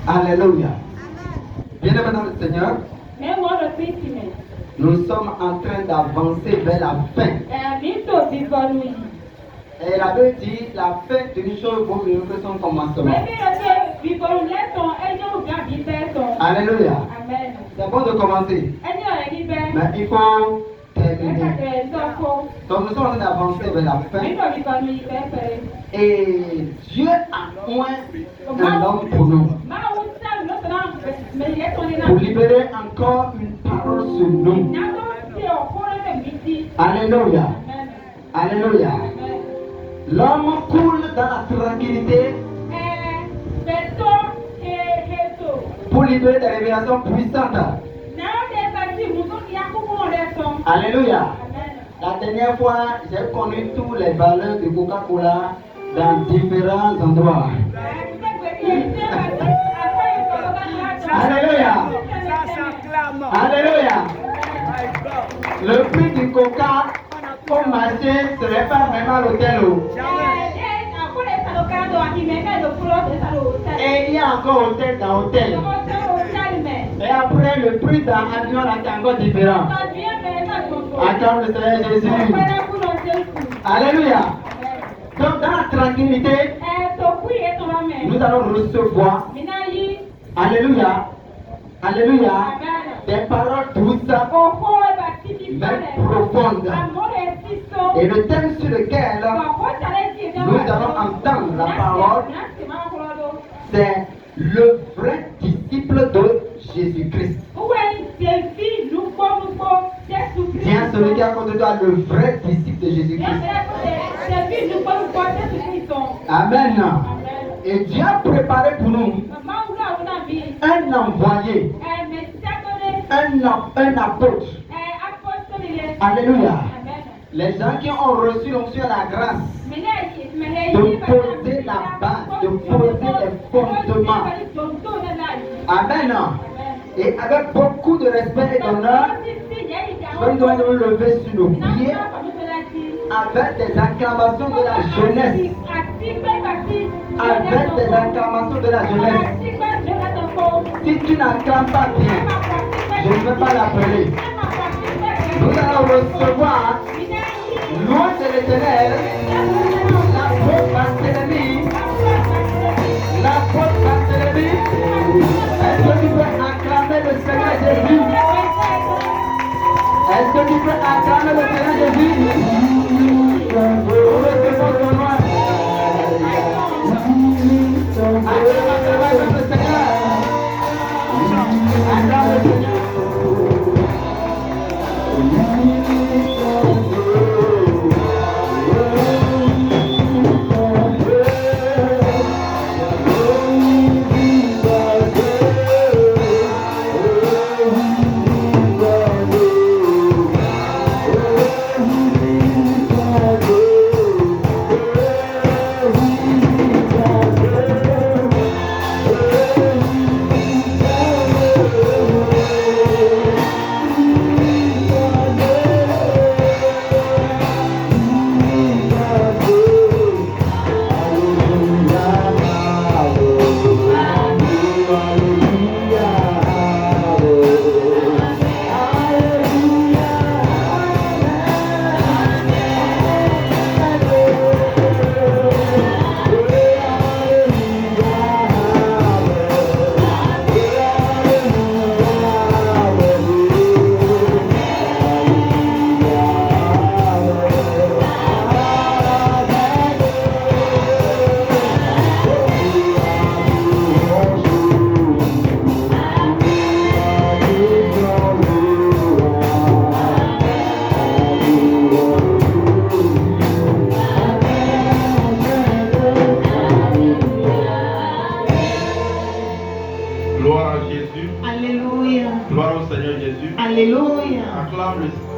Alléluia. Bien-aimés dans le Seigneur, nous sommes en train d'avancer vers la fin. Et elle avait dit, la fin d'une chose vaut mieux que son commencement. Alléluia. C'est bon de commencer. Mais il faut terminer. Donc nous sommes en train d'avancer vers la fin. Et Dieu a oint un homme pour nous. Pour libérer encore une parole sur nous. Alléluia. Alléluia. L'homme coule dans la tranquillité pour libérer des révélations puissantes. Alléluia. La dernière fois, j'ai connu tous les valeurs de Coca-Cola dans différents endroits. Alléluia. Alléluia. Le prix du Coca au marché ne serait pas vraiment à l'hôtel. Et il y a encore hôtel dans hôtel. Et après, le prix d'un avion est encore différent. Attends le Seigneur Jésus. Alléluia. Donc dans la tranquillité, nous allons recevoir, alléluia, alléluia, des paroles douces, mais profondes. Et le thème sur lequel nous allons entendre la parole, c'est le vrai disciple de Jésus-Christ. Tiens celui qui est à côté de toi, le vrai disciple de Jésus-Christ. Amen. Et Dieu a préparé pour nous un envoyé, un apôtre. Alléluia. Les gens qui ont reçu l'onction et la grâce de poser la base, de poser les fondements. Amen. Et avec beaucoup de respect et d'honneur, nous devons nous lever sur nos pieds avec des acclamations de la jeunesse. Avec des acclamations de la jeunesse. Si tu n'acclames pas bien, je ne vais pas l'appeler. Nous allons recevoir, loin de l'Éternel, l'apôtre Barthélemy. L'apôtre Barthélemy. Est-ce que tu peux acclamer le Seigneur Jésus? Est-ce que tu peux acclamer le Seigneur Jésus? Recevons ton nom.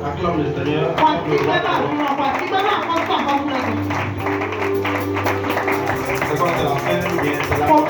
Acclame le Seigneur. Acclame le Seigneur. Acclame le Seigneur. C'est quoi, c'est la fin ou bien c'est la fin?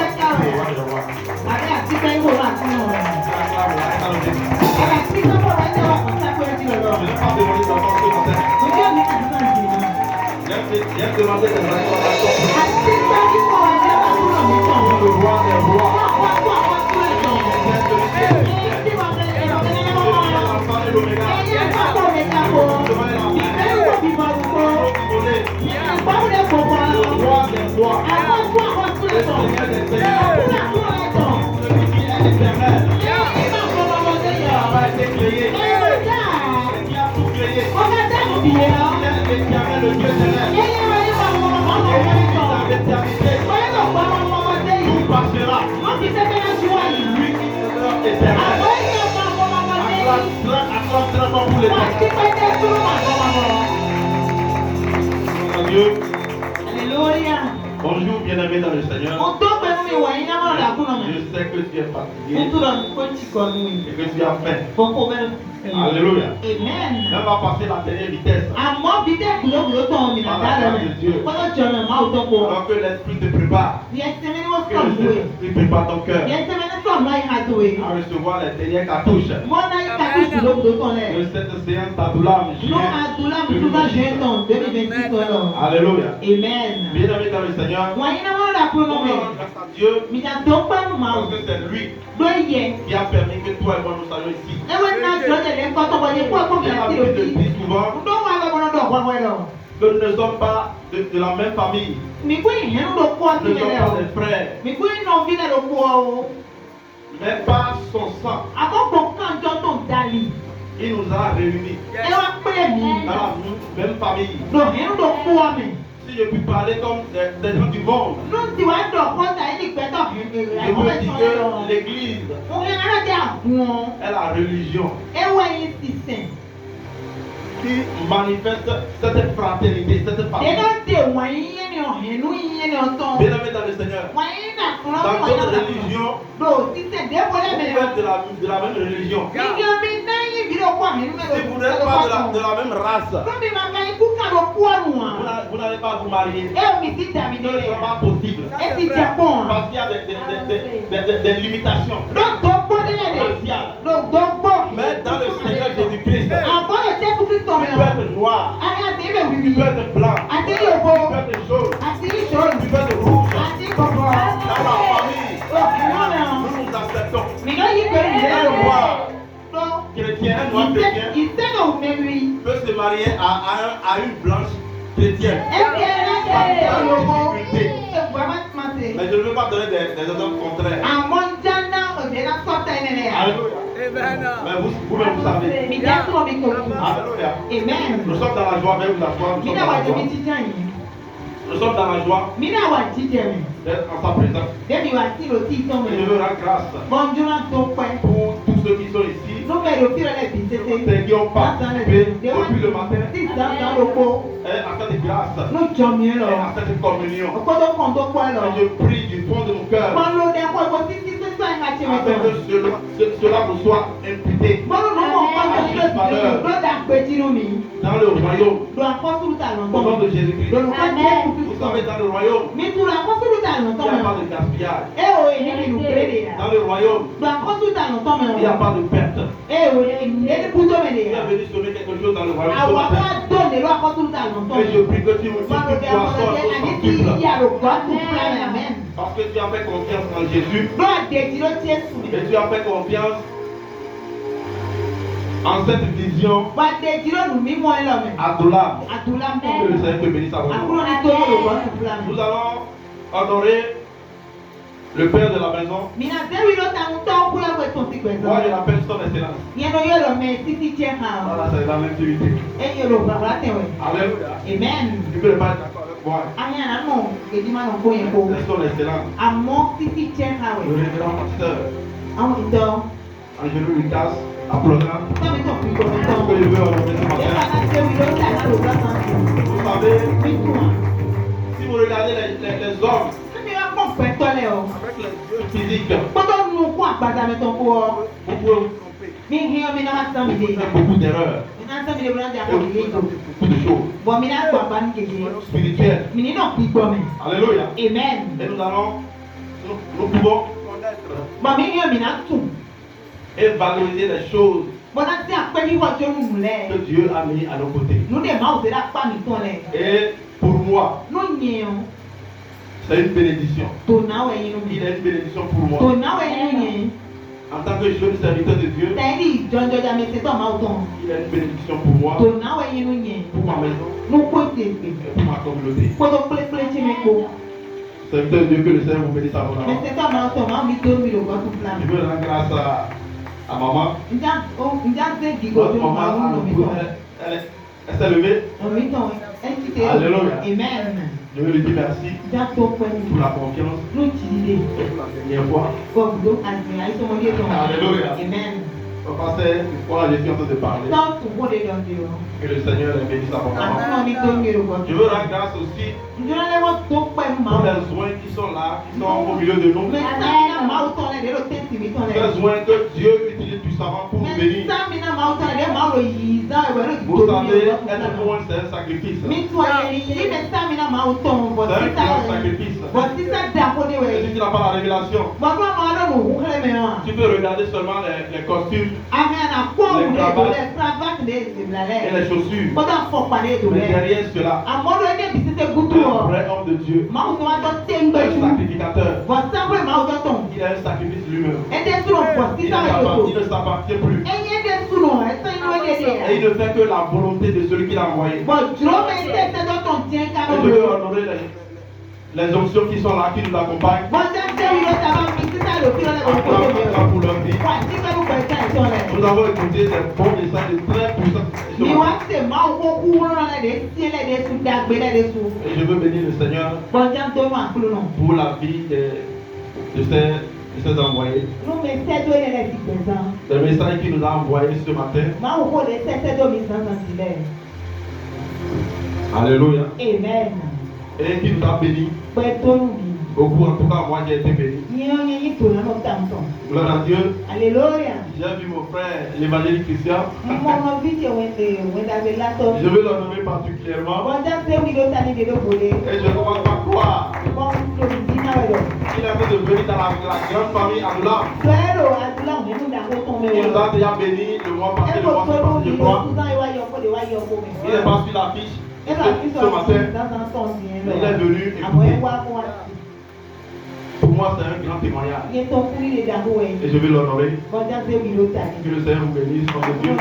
Alléluia. Bonjour, bien-aimés dans le Seigneur. Je sais que tu es fatigué et que tu as faim. Alléluia. Amen. On va passer la dernière vitesse. Par la grâce de Dieu. Alors que l'Esprit te prépare. Que l'Esprit prépare ton cœur à recevoir les dernières cartouches de cette séance d'Adoulam. Alléluia. Amen. Bien-aimés dans le Seigneur. Comment rendre grâce à Dieu? Parce que c'est lui qui a permis que toi et moi nous soyons ici. Et la Bible dit souvent que nous ne sommes pas de la même famille. Nous ne sommes pas des frères. Mais par son sang, il nous a réunis dans la même famille. Si je puis parler comme des gens du monde, je peux dire que l'église est la religion qui manifeste cette fraternité, cette famille. Bien-aimés dans le Seigneur, dans d'autres religions, vous êtes de la même religion. Si vous n'êtes pas de la même race, vous n'allez pas vous marier. Ce ne sera pas possible. Parce qu'il y a des limitations raciales. Mais dans le Seigneur Jésus-Christ, tu peux être noir, tu peux être blanc, tu peux être jaune, tu peux être rouge. Dans la famille, nous nous acceptons. Un noir chrétien, un noir chrétien peut se marier à une blanche chrétienne. Mais je ne veux pas donner des exemples contraires. Mais vous-même vous savez. Alléluia. Nous sommes dans la joie, avec vous asseoir. Nous sommes dans la joie d'être en sa présence. Et je veux rendre grâce pour tous ceux qui sont ici, ceux qui ont participé depuis le matin à cette grâce, à cette communion. Et je prie du fond de mon cœur afin que cela vous soit imputé dans le royaume au nom de Jésus-Christ. Vous savez, dans le royaume, il n'y a pas de gaspillage. Dans le royaume, il n'y a pas de perte. Tu es venu sauver quelque chose dans le royaume ce matin. Et je prie que tu sois sensible. Parce que tu as fait confiance en Jésus. Et tu as fait confiance en cette vision Adulam. Que le Seigneur te bénisse à vous. Nous allons adorer le Père de la maison. Moi je l'appelle son excellence. Voilà, c'est la même activité. Alléluia. Amen. Tu peux le pas être d'accord avec moi. C'est son excellence. Le révérend pasteur Angelo Lucas, applaudant. Ce que je veux honorer ce matin. Vous savez, si vous regardez les hommes avec les yeux physiques, vous pouvez vous tromper. Vous faites beaucoup d'erreurs. Beaucoup de choses spirituelles. Alléluia. Amen. Et nous pouvons connaître et valoriser les choses que Dieu a mis à nos côtés. Et pour moi, c'est une bénédiction. Il est une bénédiction pour moi. En tant que jeune serviteur de Dieu, il est une bénédiction pour moi, pour ma maison et pour ma communauté. Serviteur de Dieu, que le Seigneur vous bénisse à mon âme. Je veux rendre grâce à maman. Votre maman, elle s'est levée. Alléluia. Amen. Je veux lui dire merci pour la confiance et pour la dernière fois. Alléluia. Amen. Papa, c'est pourquoi je suis en train de parler. Que le Seigneur est béni sa maman. Je veux rendre grâce aussi pour les soins qui sont là, qui sont au milieu de nous. Les soins que Dieu utilise puissamment pour nous bénir. Vous savez, être loin, c'est un sacrifice. C'est un grand sacrifice. Et si tu n'as pas la révélation, tu peux regarder seulement les costumes, les cravates et les chaussures. Mais derrière cela, vrai homme de Dieu, un sacrificateur. Il a un sacrifice lui-même. Il ne s'appartient plus. Et il ne fait que la volonté de celui qui l'a envoyé. Et je veux honorer les onctions qui sont là, qui nous accompagnent. Pour leur vie. Nous avons écouté des bons messages très puissants. Et je veux bénir le Seigneur pour la vie de ces envoyés. Le message qu'il nous a envoyé ce matin. Alléluia. Amen. Et qui nous a bénis. Beaucoup, en tout cas, moi j'ai été béni. Gloire à Dieu. Alléluia. J'ai vu mon frère, l'évangéliste Christian. Je veux le nommer particulièrement. Et je ne crois pas croire. Il a fait de venir dans la grande famille Adoula. Il nous a déjà béni le mois passé, le mois passé, je crois. Il est pas sur l'affiche. Ce matin, il est venu écouter. Pour moi, c'est un grand témoignage. Et je vais l'honorer. Que le Seigneur vous bénisse, nom de Dieu.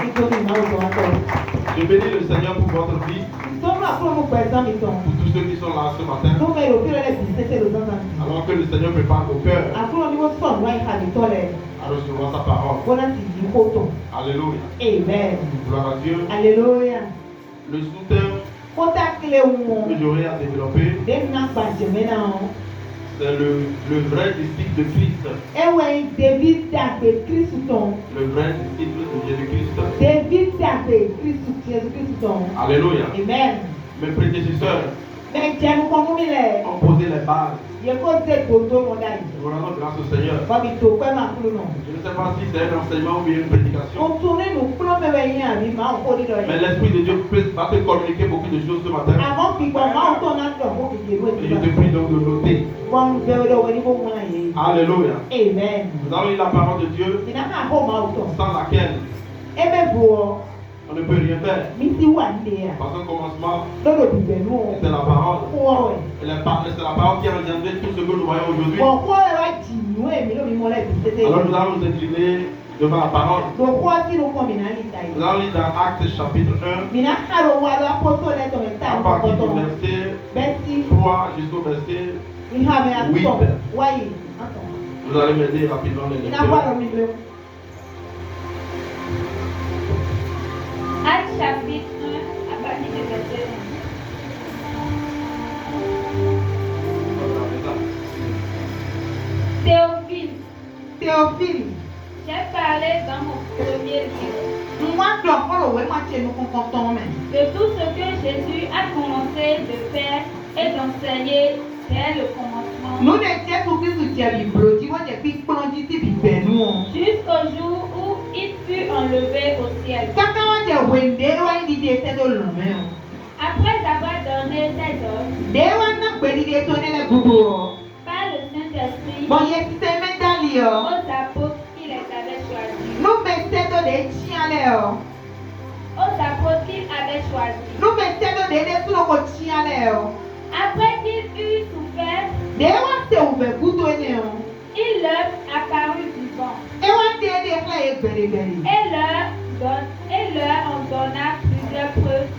Je bénis le Seigneur pour votre vie. Pour tous ceux qui sont là ce matin. Alors que le Seigneur prépare vos cœurs à recevoir sa parole. Alléluia. Amen. Gloire à Dieu. Alléluia. Le sous-thème que j'aurai à développer, c'est le vrai disciple de Christ. Le vrai disciple de Jésus-Christ. Alléluia. Amen. Mes prédécesseurs ont posé les bases. Nous rendons grâce au Seigneur. Je ne sais pas si c'est un enseignement ou bien une prédication. Mais l'Esprit de Dieu va te communiquer beaucoup de choses ce matin. Et je te prie donc de noter. Alléluia. Amen. Nous allons lire la parole de Dieu sans laquelle on ne peut rien faire. Parce qu'au commencement, c'est la parole. Et c'est la parole qui a engendré tout ce que nous voyons aujourd'hui. Alors nous allons nous incliner devant la parole. Nous allons lire dans Actes chapitre 1, à partir du verset 3 jusqu'au verset 8. Vous allez m'aider rapidement les lecteurs. Actes chapitre 1, à partir du verset 1. Théophile, j'ai parlé dans mon premier livre de tout ce que Jésus a commencé de faire et d'enseigner dès le commencement, jusqu'au jour où il fut enlevé au ciel. Après avoir donné ses ordres par le Saint-Esprit aux apôtres qu'il les avait choisis. Après qu'il eut souffert, il leur apparut vivant et leur en donna plusieurs preuves,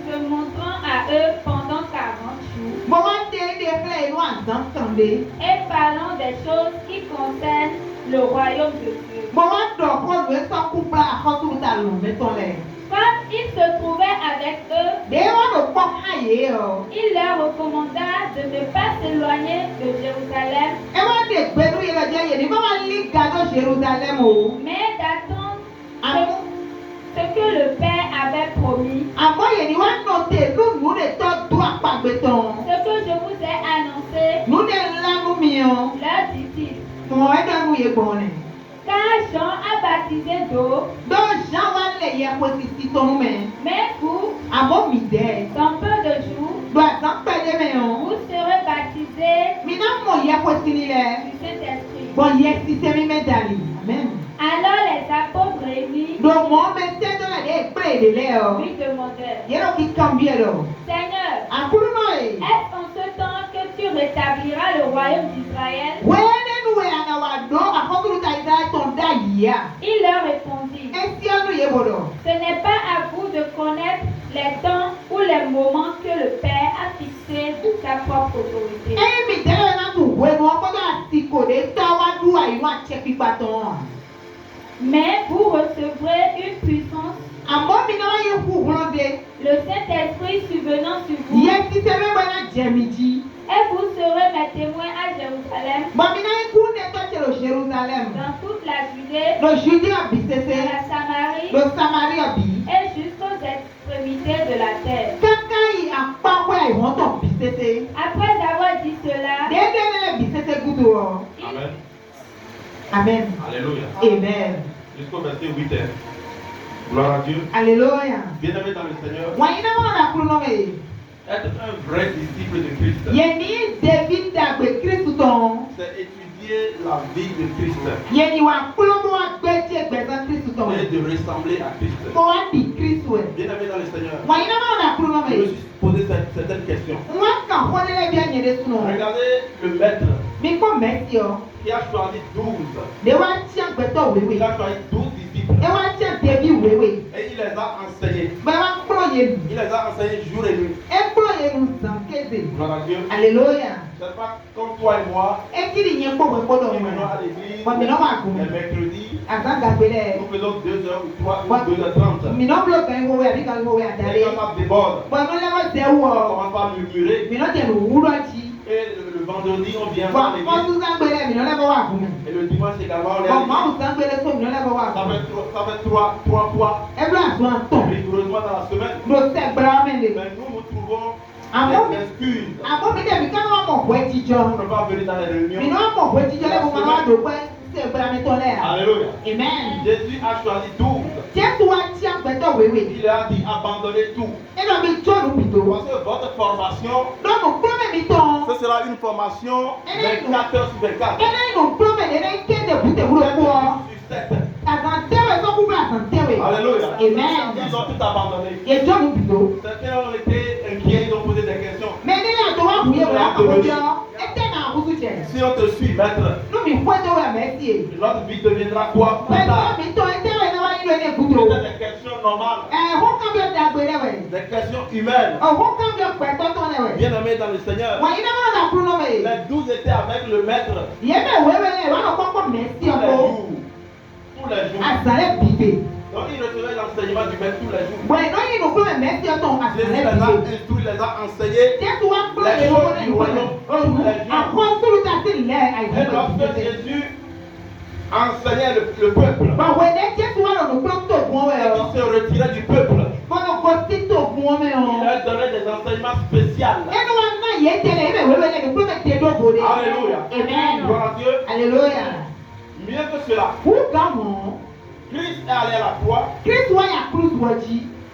se montrant à eux pendant 40 jours et parlant des choses qui concernent le royaume de Dieu. Quand il se trouvait avec eux, il leur recommanda de ne pas s'éloigner de Jérusalem, mais d'attendre ce que le Père avait promis, ce que je vous ai annoncé, leur dit-il. Car Jean a baptisé d'eau, mais vous, dans peu de jours, vous serez baptisés du Saint-Esprit. Alors les apôtres réunis lui demandèrent, Seigneur, est-ce en ce temps que tu rétabliras le royaume d'Israël? Il leur répondit, ce n'est pas à vous de connaître les temps ou les moments que le Père a fixés de sa propre autorité. Mais vous recevrez une puissance, le Saint-Esprit subvenant sur vous, et vous serez mes témoins à Jérusalem, dans toute la Judée, à la Samarie, et jusqu'aux extrémités de la terre. Après avoir dit cela, Amen. Amen. Alléluia. Amen. Jusqu'au verset 8. Gloire à Dieu. Alléluia. Bien-aimé dans le Seigneur, être un vrai disciple de Christ, c'est étudier la vie de Christ et de ressembler à Christ. Bien-aimé dans le Seigneur, je me suis posé certaines questions. Regardez le maître qui a choisi 12. Il a choisi 12 disciples et il les a enseignés. Il les a enseignés jour et nuit. Gloire à Dieu. Alléluia. C'est pas comme toi et moi qui venons à l'église les mercredis. Nous faisons 2 heures ou 3 ou 2h30. Et quand ça déborde, on commence pas à murmurer. Et le vendredi, on vient à l'église. Et le dimanche également, on est à l'église. Ça fait 3 fois rigoureusement dans la semaine. Mais nous trouvons des excuses pour ne pas venir dans les réunions. Alléluia. Amen. Jésus a choisi 12. Il a dit abandonnez tout. Parce que votre formation, ce sera une formation 24 heures sur 24. Alléluia. Amen. Ils ont tout abandonné. Certains ont été inquiets, ils ont posé des questions. Si on te suit, maître, notre vie deviendra quoi plus tard? Peut-être des questions normales, des questions humaines. Bien-aimé dans le Seigneur, les 12 étaient avec le maître tous les jours. Donc ils recevaient l'enseignement du maître tous les jours. Jésus les a instruits, les a enseignés les choses du royaume tous les jours. Et lorsque Jésus enseignait le peuple, et qu'il se retirait du peuple, il leur donnait des enseignements spéciaux. Alléluia. Amen. Gloire à Dieu. Alléluia. Mieux que cela, Christ est allé à la croix.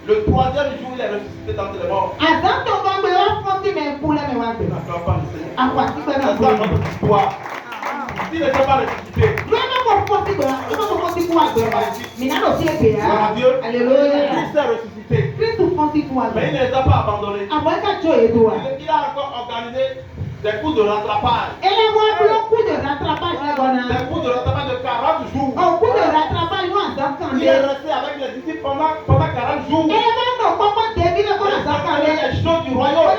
Le 3e jour, il est ressuscité d'entre les morts. N'acclame pas le Seigneur. C'est ça notre histoire. S'il n'était pas ressuscité, Christ est ressuscité. Mais il ne les a pas abandonnés. Il a encore organisé des coups de rattrapage. Des coups de rattrapage de 40 jours. Il est resté avec les disciples pendant 40 jours. Il les choses du royaume.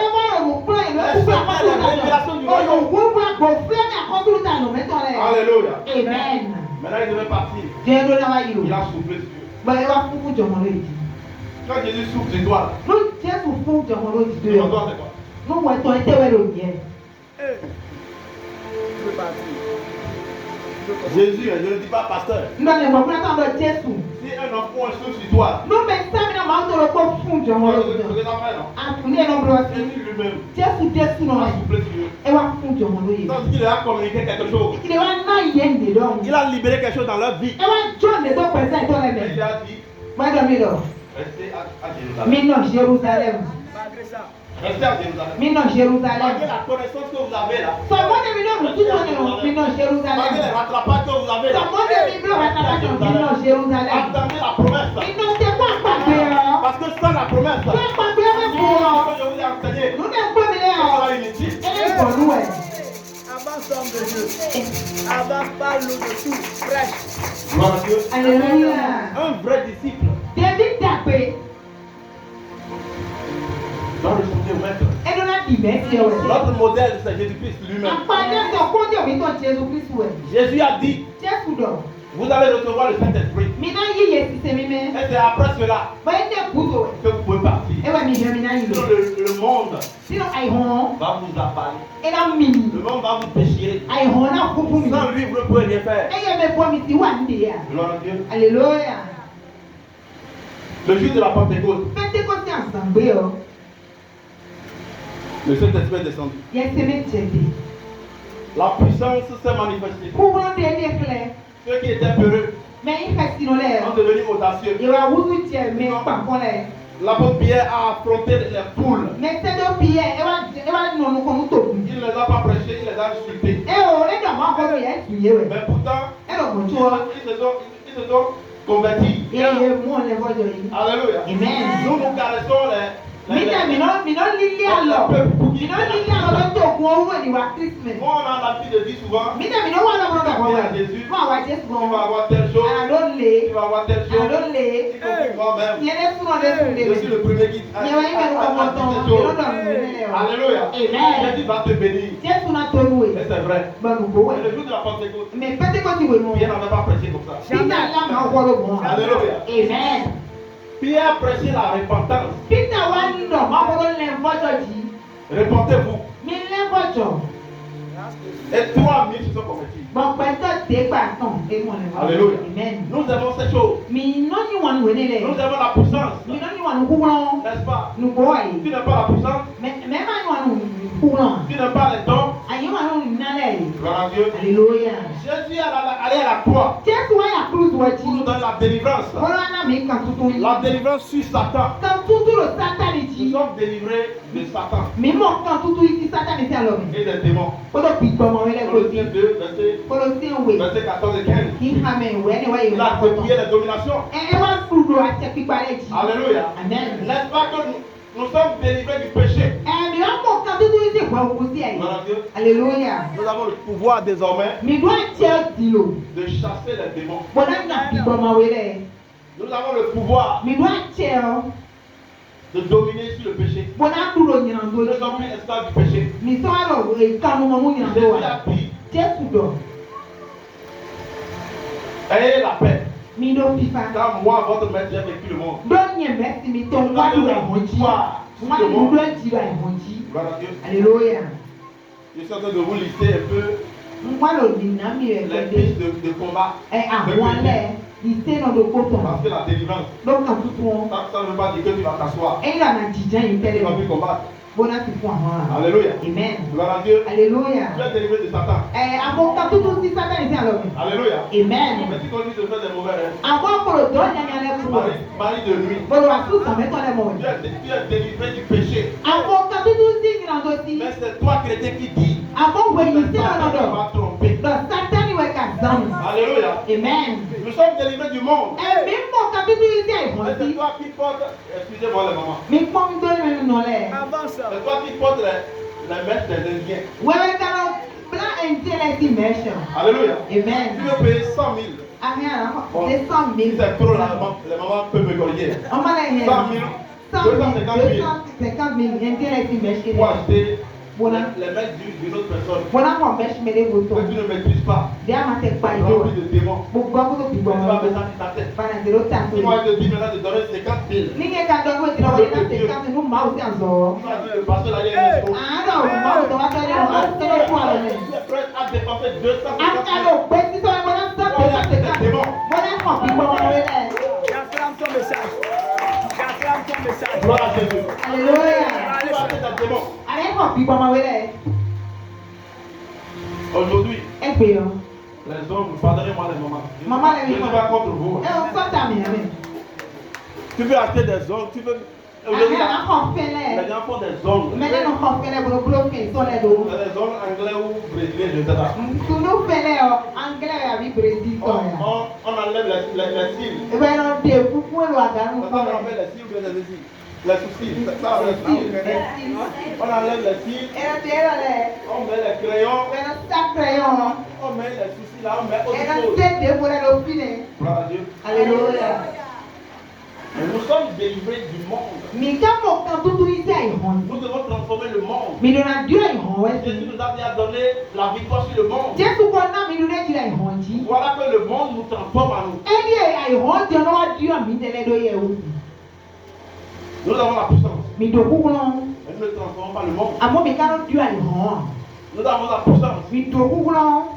Les révélations du royaume. Alléluia. Amen. Maintenant il devait partir. Il a soufflé sur eux. Quand Jésus souffle sur toi, ton doigt c'est quoi? Jésus, je ne dis pas pasteur. Si un enfant souffle sur toi, ce que ça fait, non? Jésus lui-même a soufflé sur eux. Donc il a communiqué quelque chose. Il a libéré quelque chose dans leur vie. Et il a dit, restez à Jérusalem. Restez à Jérusalem. Malgré la connaissance que vous avez là. Malgré les rattrapages que vous avez là. Attendez la promesse. Parce que sans la promesse, sommes de Dieu. Avance, parle-nous de tout, fraîche. Gloire à Dieu. Alléluia. Un vrai disciple David tapé. doit ressembler au maître. Et nous avons dit merci. Notre modèle, c'est Jésus-Christ lui-même. Jésus a dit, vous allez recevoir le Saint-Esprit. Et c'est après cela que vous pouvez partir. Sinon le monde va vous avaler. Le monde va vous déchirer. Sans lui, vous ne pouvez rien faire. Gloire à Dieu. Alléluia. Le jour de la Pentecôte, le Saint-Esprit est descendu. La puissance s'est manifestée. Ceux qui étaient peureux sont devenus audacieux. L'apôtre Pierre a affronté les foules. Il ne les a pas prêchés, il les a insultés. Mais pourtant, ils se sont convertis. Alléluia. Nous nous caressons les Moi, on a l'habitude de dire souvent, à Jésus, tu vas avoir telle chose, tu vas avoir telle chose. Moi-même, je suis le premier qui a dit cette chose. Alléluia. Jésus va te bénir. Et c'est vrai. Et le jour de la Pentecôte, Pierre n'avait pas prêché comme ça. Alléluia. Pierre prêchait la repentance. Repentez-vous. Et 3000 se sont convertis. Alléluia. Nous avons ces choses. Nous avons la puissance. N'est-ce pas? Tu n'as pas la puissance. Tu n'as pas les dons. Gloire à Dieu. Alléluia. Jésus allait à la croix pour nous donner la délivrance. La délivrance sur Satan. Nous sommes délivrés de Satan et des démons. Colossiens 2, verset 14 et 15. Il a copié les dominations. Alléluia. N'est-ce pas que nous sommes délivrés du péché? Alléluia. Nous avons le pouvoir désormais de chasser les démons. Nous avons le pouvoir de dominer sur le péché. Nous sommes plus esclaves du péché. Jésus a dit, ayez la paix. Car moi, votre maître, j'ai vécu le monde. Gloire à Dieu. Alléluia. Je suis en train de vous lister un peu les pistes de combat. Parce que la délivrance, ça ne veut pas dire que tu vas t'asseoir. Tu vas plus combattre. Alléluia. Amen. Gloire à Dieu. Alléluia. Tu es délivré de Satan. Alléluia. Amen. Mais si on dit de faire des mauvais rêves, mari de nuit, tu es délivré du péché. Mais c'est toi, chrétien, qui dis. Va tromper. Alléluia. Amen. Nous sommes délivrés du monde. Mais c'est toi qui portes, excusez-moi les mamans. Avance. C'est toi qui portes les maîtres des Indiens. Alléluia. Amen. Tu veux payer 100 000. Bon, si c'est trop, les mamans peuvent me corriger. 100 000, 250 000 pour acheter les maîtres d'une autre personne. Mais tu ne maîtrises pas. Rempli de démons. Tu vas mettre ça sur ta tête. Si moi je te dis maintenant de donner 50 000. Tu vas dire le pasteur là, il y a une chose. Tu es prêt à dépenser 250 000. J'acclame ton message. J'acclame ton message. Gloire à Jésus. Alléluia. Tu vas acheter des démons. Aujourd'hui, les hommes, pardonnez-moi les mamans. Je ne suis pas contre vous. Tu veux acheter des hommes, tu veux. Les gens font des ongles. C'est des ongles anglais ou brésiliens, je ne sais pas. On enlève les cils. On enlève les cils ou bien les cils. Les sourcils, ça les cils. On enlève les cils. On met les crayons. On met les soucis là, on met autre Era chose. sete de voilà le fine. Gloire à Dieu. Alléluia. Et nous sommes délivrés du monde. Mi kamo kan tutu ise ihon. Nous devons transformer le monde. Mi dona Dieu ihon Jésus wesi. nous a déjà donné la victoire sur le monde. Jesu ko na mi dona Dieu ihon ji. Voilà que le monde nous transforme à nous. Eni e ihon ti no wa Dieu mi tele do ye o. Nous avons la puissance. Mi do ku no. Mais nous ne transformons pas le monde. Amo mi kan Dieu ihon. Nous avons la puissance. Mi do ku no.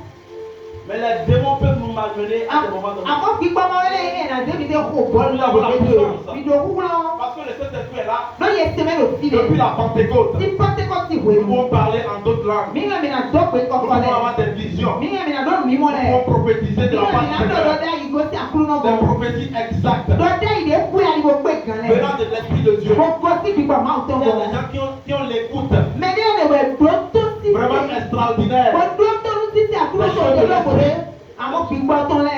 Mais les démons peuvent nous malmener à des moments donnés. Amo ki pa mo le e na de mi de ko bo lo bo de. Mi do ku no. Parce que le Saint-Esprit est là. No ye seme lo fine. Depuis la Pentecôte, Ti Pentecôte ti nous we. pouvons parler en d'autres langues. Mi nga mi na do pe ko Nous ko pouvons le. avoir des visions. Mi nga mi na do mi mo Nous le. pouvons prophétiser de la part du Do Seigneur. da yi go si akuru no Des go. prophéties exactes Do da yi de ku ya ni go pe kan le. venant de l'Esprit de Dieu. Mo go si bi pa ma o Il ton y a go. des gens qui ont l'écoute Mais ne le we do to si. vraiment extraordinaire. Mo do to lu si si akuru so de lo go le. Amo bi gbo ton le.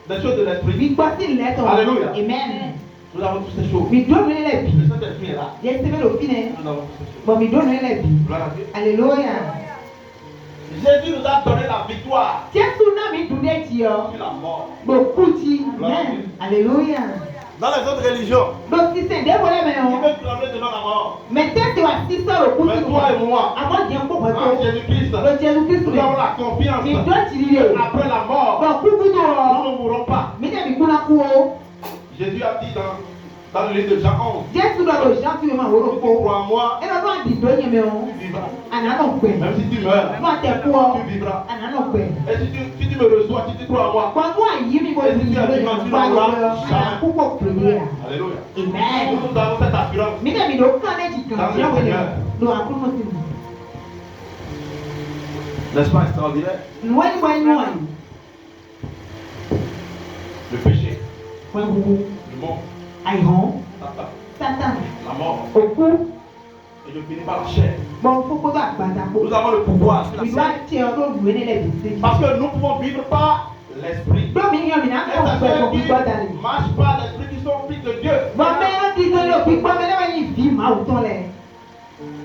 Des choses de l'Esprit. Bi gbo si le ton. Alléluia. Amen. Nous avons toutes ces choses. Mi do le le bi. Le Saint-Esprit est là. Ye seme lo fine. Nous avons toutes ces choses. Bon mi do le le bi. Gloire à Dieu. Alléluia. Jésus nous a donné la victoire Jesu na mi du de ti o. sur la mort. Bo ku ti. Amen. Alléluia. Dans les autres religions, Do si se de wo le me qui o. veut trembler devant la mort? Mais tete wa si so lo ku Mais ti. toi et moi, Amo je npo en ko. Jésus-Christ, Lo Jesu Christ nous le. avons la confiance Mi do ti ri le. après la mort, Bon ku ku nous do. ne mourrons pas. Mi de mi ku na ku o. Jésus a dit dans le livre de Jean 11, Jesu do lo Jean ti ma wo lo si tu ko. crois en moi, E lo no di do ye me o. tu vivras. Ana no pe. Même si tu meurs, Mo te ku o. tu vivras. Ana no pe. Et si tu me reçois, si tu crois en moi, Kwa kwa yi mi bo di lo ye. Kwa lo. Ana ku ko pe ya. alléluia. Amen. Nous avons cette assurance. Mi de mi do kan de ji kan. Ya wo le. Do akuru mo ti. N'est-ce pas extraordinaire? Nwani wa ni wa. Le péché, Wa bu. le monde, Ai ho. Satan, Satan. la mort, Oku. et je finis par la chair. Bon fo ko do agbada ko. Nous avons le pouvoir sur la Mi do chair. ti o do lu ne le bi se. Parce que nous pouvons vivre par l'esprit. Do mi yan mi na Les ko pe ko personnes bi qui do dale. marchent par l'esprit, qui sont fils de Dieu. Bon me o di do lo bi po me le wa ni vi ma o ton le.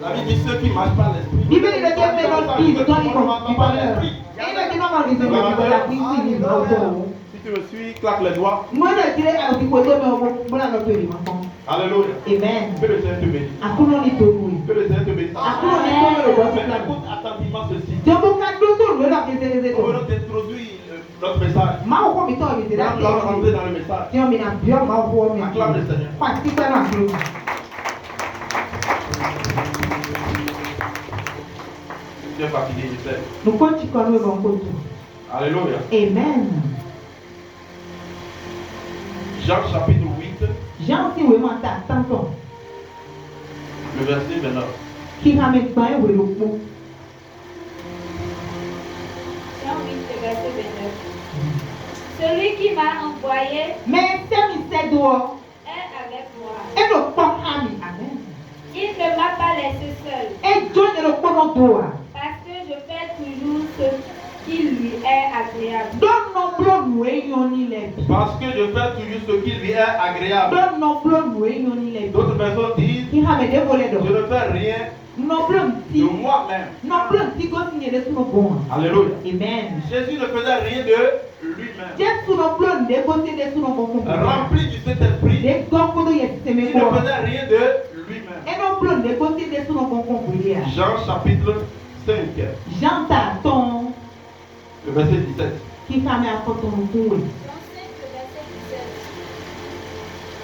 La Bible dit ceux qui marchent par l'esprit. Bíbélì ló jẹ́ pé lọ bí ìtọ́ni kan Marchent par l'esprit. ẹ̀yin ló ti máa máa gbèsè lórí ìgbàlá fún ìsìn ní ìgbà ọjọ́ òun. Si tu me suis, claque les doigts. Mo ń lọ ìdílé àwọn òbí kò tó mi ọmọ bọ́lá lọ tó ìrìnà kan. Alléluia. Amen. Que le Seigneur te bénisse. Àkúrò ní tòun yìí. Que le Seigneur te bénisse. Àkúrò ní tòun yìí lọ́wọ́ Mais fún mi. écoute attentivement ceci. Jọ̀bú ká dúró lórí ọ̀la kézékézé tó. On veut t'introduire notre message. Máa wò kó mi tọ́ ìrètí Là, láti nous allons ẹ̀sìn. rentrer dans le message. Tí wọ́n mi nà bí ọ̀ma ọ̀hún mi. Acclame le Seigneur. Pàtí pẹ́lú àkúrò. Tu es fatigué, je sais. Nùkó tí kọ́ ló lọ kó tó. Alléluia. Amen. Jean chapitre 8, Jean sì wé máa ta sáńtọ̀. le verset 29. Kí ká mi gbọ́n ìwé ló pọ̀. Jean 8, verset 29. Celui qui m'a envoyé Mais sẹ́mi sẹ́dọ̀ est avec moi. ẹ lọ pọ̀ hàmì. Amen. Il ne m'a pas laissé seul, Ẹ jọ́ ni lọ pọ̀ náà tó wa. parce que je fais toujours ce qui lui est agréable. Dọ́nà búlọ̀nù èèyàn nílẹ̀ bí. Parce que je fais toujours ce qui lui est agréable. Dọ́nà búlọ̀nù èèyàn nílẹ̀ bí. D'autres personnes disent, Kí hàmì dé wọlé dọ̀. je ne fais rien Nọ búlọ̀nù tí. de moi-même. Nọ búlọ̀nù tí gọ́sì ní ẹ̀dẹ́ súnmọ́ bọ̀ wọn. Alléluia. Amen. Jésus ne faisait rien de lui-même. Jésù nọ búlọ̀nù dé gọ́sì ẹ̀dẹ́ súnmọ́ bọ̀ fún mi. Rempli du Saint-Esprit, Dé gbọ́ kótó yẹ tẹ̀mẹ́ il ne kọ́. faisait rien de lui-même. Ẹ nọ búlọ̀nù dé gọ́sì ẹ̀dẹ́ súnmọ́ bọ̀ fún mi. Jean chapitre 5, Jean tà tán. le verset 17. Kí hàmì akọ́tọ̀ fún wẹ̀.